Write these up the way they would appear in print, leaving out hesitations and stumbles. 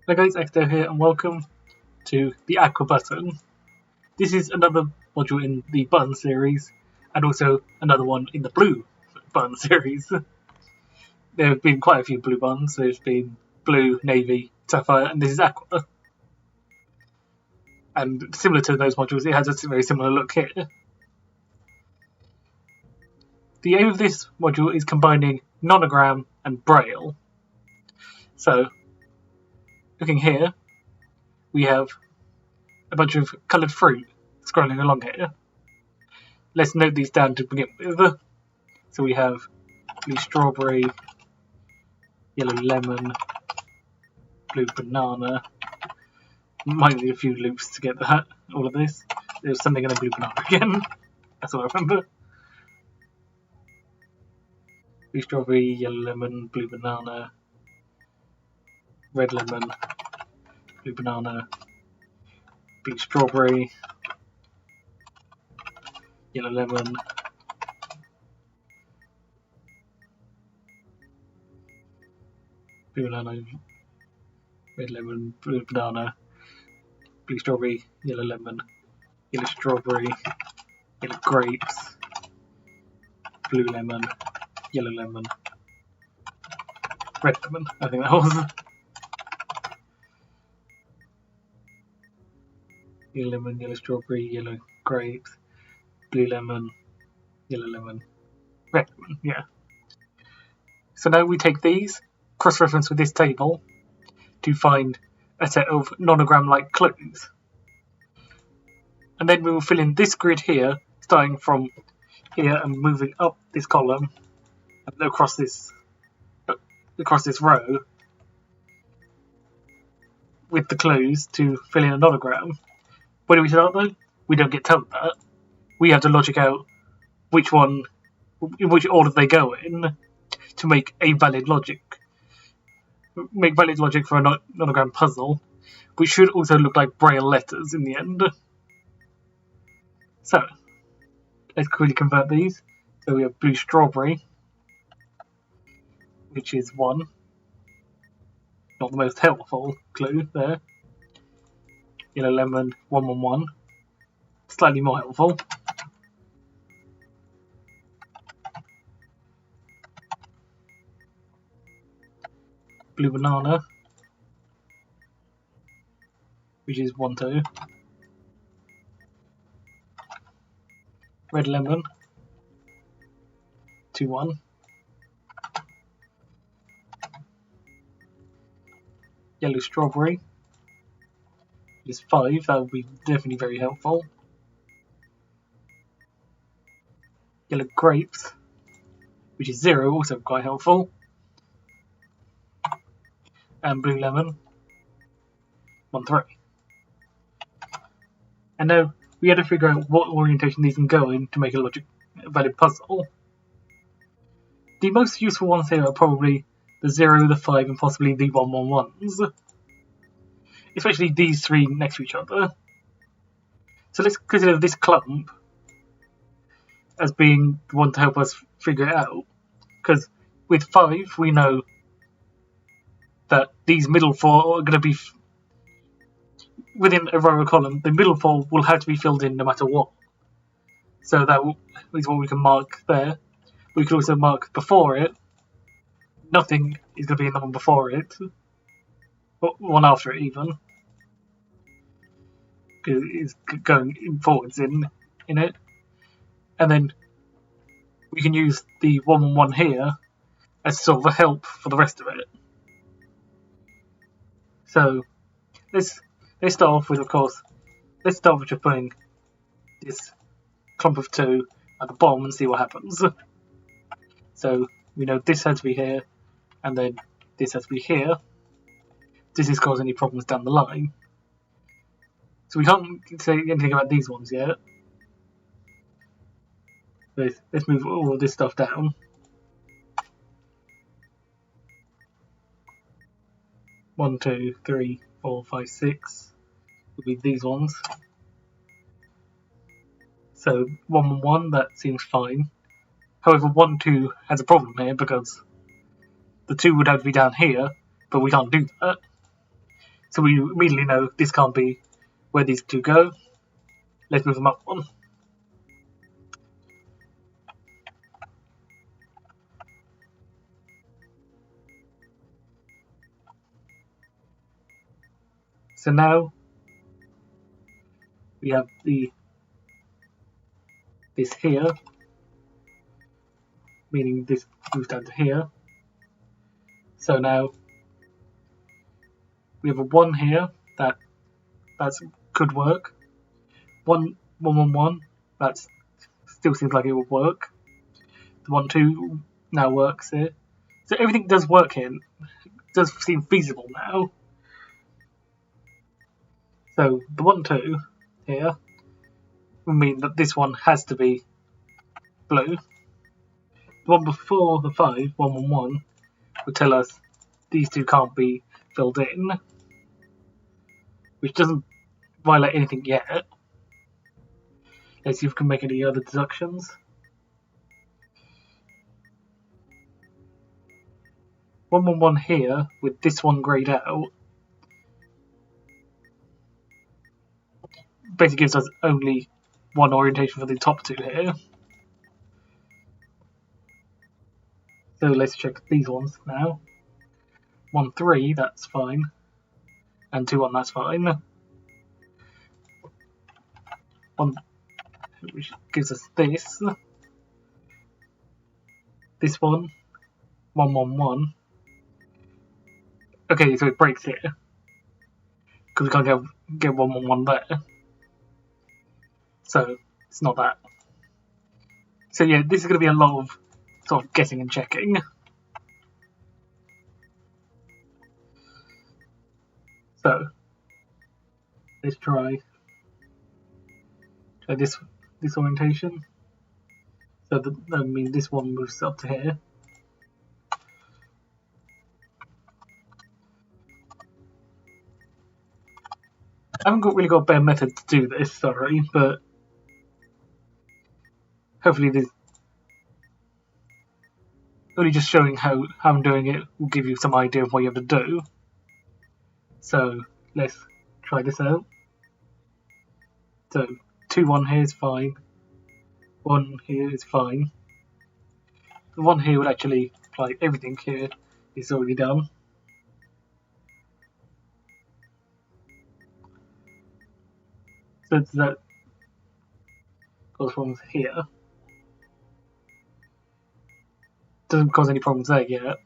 Hi guys, Exto here and welcome to the Aqua button. This is another module in the button series and also another one in the blue button series. There have been quite a few blue buttons. There's been blue, navy, sapphire, and this is Aqua. And similar to those modules, it has a very similar look here. The aim of this module is combining Nonogram and Braille. So, looking here, we have a bunch of coloured fruit scrolling along here. Let's note these down to begin with. So we have blue strawberry, yellow lemon, blue banana. Might need a few loops to get that, all of this. There's something in a blue banana again. That's all I remember. Blue strawberry, yellow lemon, blue banana, red lemon, blue banana, blue strawberry, yellow lemon, blue banana, red lemon, blue banana, blue strawberry, yellow lemon, yellow strawberry, yellow grapes, blue lemon, yellow lemon, red lemon, I think that was. Yellow lemon, yellow strawberry, yellow grapes, blue lemon, yellow lemon, red lemon, yeah. So now we take these, cross-reference with this table, to find a set of nonogram-like clues. And then we will fill in this grid here, starting from here and moving up this column, and across this row, with the clues to fill in a nonogram. When do we start though? We don't get told that. We have to logic out in which order they go in to make valid logic for a nonogram puzzle, which should also look like Braille letters in the end. So, let's quickly convert these. So we have blue strawberry, which is 1. Not the most helpful clue there. Yellow lemon, 111. Slightly more helpful. Blue banana, which is 12. Red lemon, 21. Yellow strawberry, which is 5. That would be definitely very helpful. Yellow grapes, which is 0, also quite helpful. And blue lemon, 13. And now we had to figure out what orientation these can go in to make a valid puzzle. The most useful ones here are probably the 0, the 5, and possibly the 111s. Especially these 3 next to each other. So let's consider this clump as being the one to help us figure it out. Because with 5, we know that these middle 4 are going to be within a row or column. The middle 4 will have to be filled in no matter what. So that is what we can mark there. We could also mark before it. Nothing is going to be in the one before it. Or one after it even. Because it's going forwards in it. And then we can use the 111 here as sort of a help for the rest of it. So let's start off with, of course, let's start with just putting this clump of 2 at the bottom and see what happens. So we know this has to be here, and then this has to be here. Does this cause any problems down the line? So we can't say anything about these ones yet. Let's move all of this stuff down. 1, 2, 3, 4, 5, 6 would be these ones. So 111, that seems fine. However, 1, 2 has a problem here because the 2 would have to be down here, but we can't do that. So we immediately know this can't be where these two go. Let's move them up one. So now we have this here, meaning this moves down to here. So now we have a 1 here that could work. 1, 1, 1, 1. That still seems like it would work. The 1, 2 now works here. So everything does work here. It does seem feasible now. So the 1, 2 here would mean that this one has to be blue. The one before the 5, 1, 1, 1, would tell us these two can't be filled in, which doesn't violate anything yet. Let's see if we can make any other deductions. 1, 1, 1 here with this one grayed out basically gives us only one orientation for the top two here. So let's check these ones now. 1, 3, that's fine. And 2, 1, that's fine. 1, which gives us this. This one. 1, 1, 1. Okay, so it breaks here. Because we can't get 1, 1, 1 there. So it's not that. So yeah, this is going to be a lot of sort of guessing and checking. So let's try this orientation. So that means this one moves up to here. I haven't really got a better method to do this, sorry, but hopefully this only just showing how I'm doing it will give you some idea of what you have to do. So let's try this out. So 2, 1 here is fine. 1 here is fine. The 1 here would actually apply everything here is already done. So that causes problems here. Doesn't cause any problems there yet.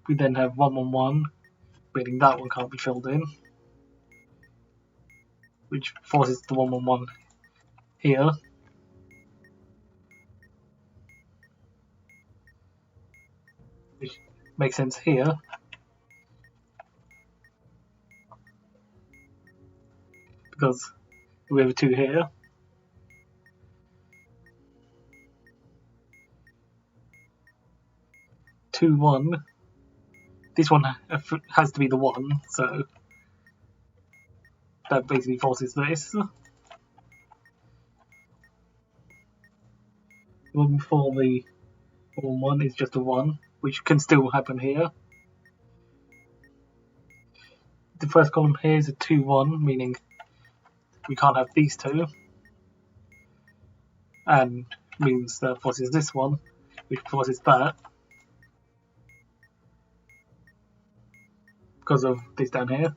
We then have 1, 1, 1, meaning that one can't be filled in, which forces the 1, 1, 1 here. Which makes sense here. Because we have a 2 here. Two, 1. This one has to be the 1, so that basically forces this. The one before the 1, 1 is just a 1, which can still happen here. The first column here is a 2, 1, meaning we can't have these two. And means that forces this one, which forces that. Because of this down here.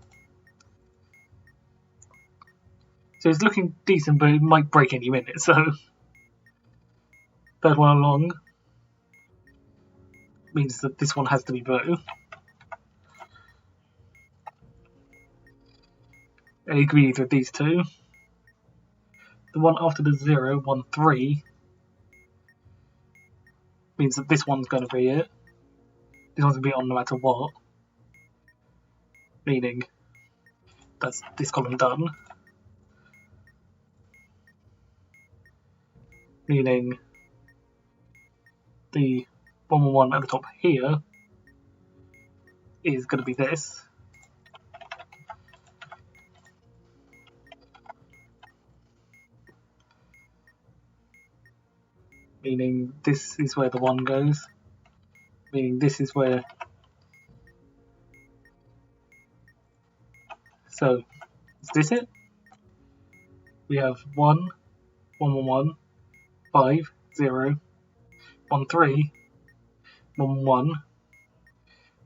So it's looking decent, but it might break any minute, so third one along means that this one has to be blue. And it agrees with these two. The one after the 0, 1, 3 means that this one's going to be it. This one's going to be on no matter what. Meaning that's this column done. Meaning the 1, 1, 1 at the top here is going to be this. Meaning this is where the 1 goes. Meaning this is where So, is this it? We have 1, 1, 1, 1, 5, 0, 1, 3, 1, 1,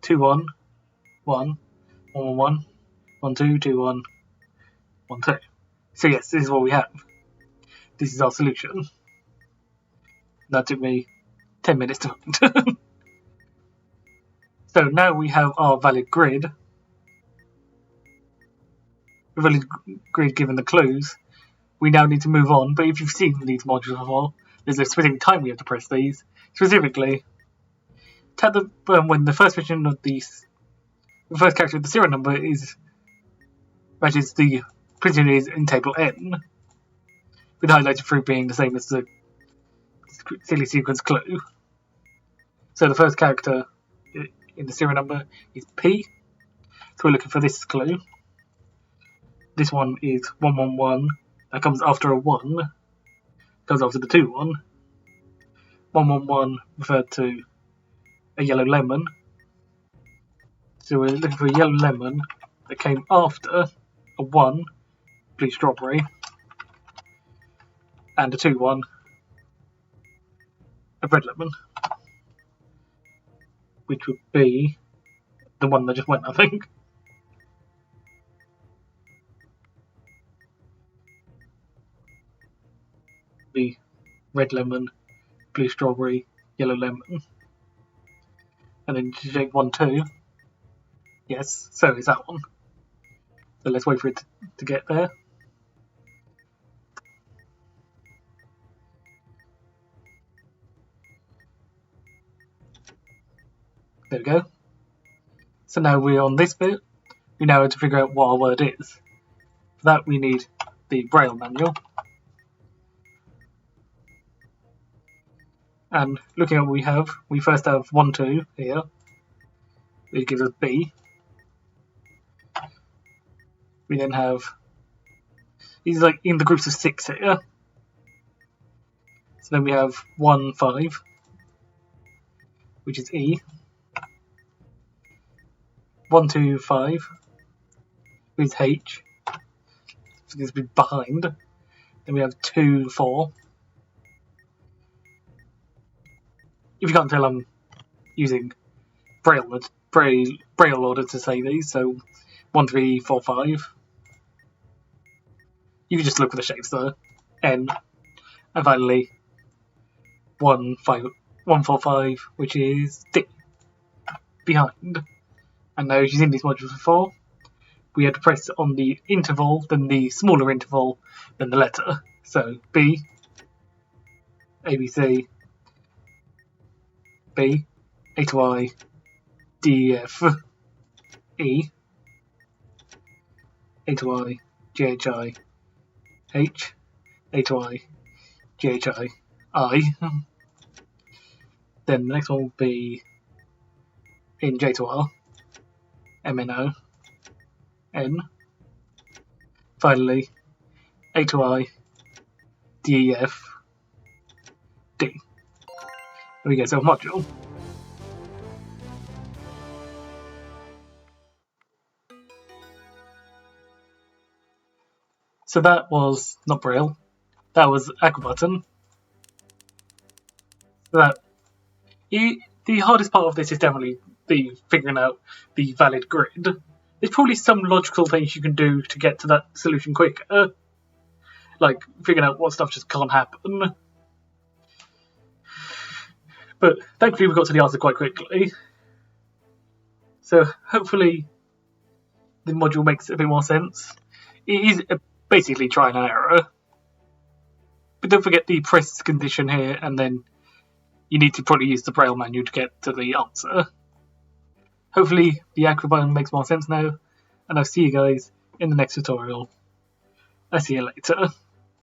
2, 1, 1, 1, 1, 1, 2, 2, 1, 1, 2. So yes, this is what we have. This is our solution. That took me 10 minutes to find. So now we have our valid grid. The valid grid given the clues. We now need to move on, but if you've seen these modules before, there's a specific time we have to press these. Specifically, when the first position of the first character of the serial number matches the position is in table N, with the highlighted through being the same as the silly sequence clue. So the first character in the serial number is P, so we're looking for this clue. This one is 111, that comes after a 1, goes after the 2 1. 111 referred to a yellow lemon, so we're looking for a yellow lemon that came after a 1, blue strawberry, and a 2 1, a red lemon, which would be the one that just went, I think. The red lemon, blue strawberry, yellow lemon. And then shake 1, 2. Yes, so is that one. So let's wait for it to get there. There we go. So now we're on this bit. We now have to figure out what our word is. For that we need the Braille manual. And looking at what we have, we first have 1, 2 here, which gives us B. We then have, these are like in the groups of 6 here. So then we have 1, 5, which is E. 1, 2, 5, which is H. So this will be behind. Then we have 2, 4. If you can't tell, I'm using Braille order to say these, so 1, 3, 4, 5. You can just look at the shapes there. N. And finally 1, 5, 1, 4, 5, which is D. Behind. And now, as you've seen these modules before, we had to press on the interval, then the smaller interval, then the letter. So B, A, B, C, B, A to I, D, E, F, E, A to I, J, H, I, H, A to I, J, H, I. Then the next one will be in J to R, M, N, O, N. Finally, A to I, D, E, F, D. There we go, so a module. So that was not Braille, that was Aqua button. So that the hardest part of this is definitely the figuring out the valid grid. There's probably some logical things you can do to get to that solution quicker, like figuring out what stuff just can't happen. But thankfully we got to the answer quite quickly. So hopefully the module makes a bit more sense. It is basically try and error. But don't forget the press condition here, and then you need to probably use the Braille manual to get to the answer. Hopefully the Aqua button makes more sense now, and I'll see you guys in the next tutorial. I'll see you later.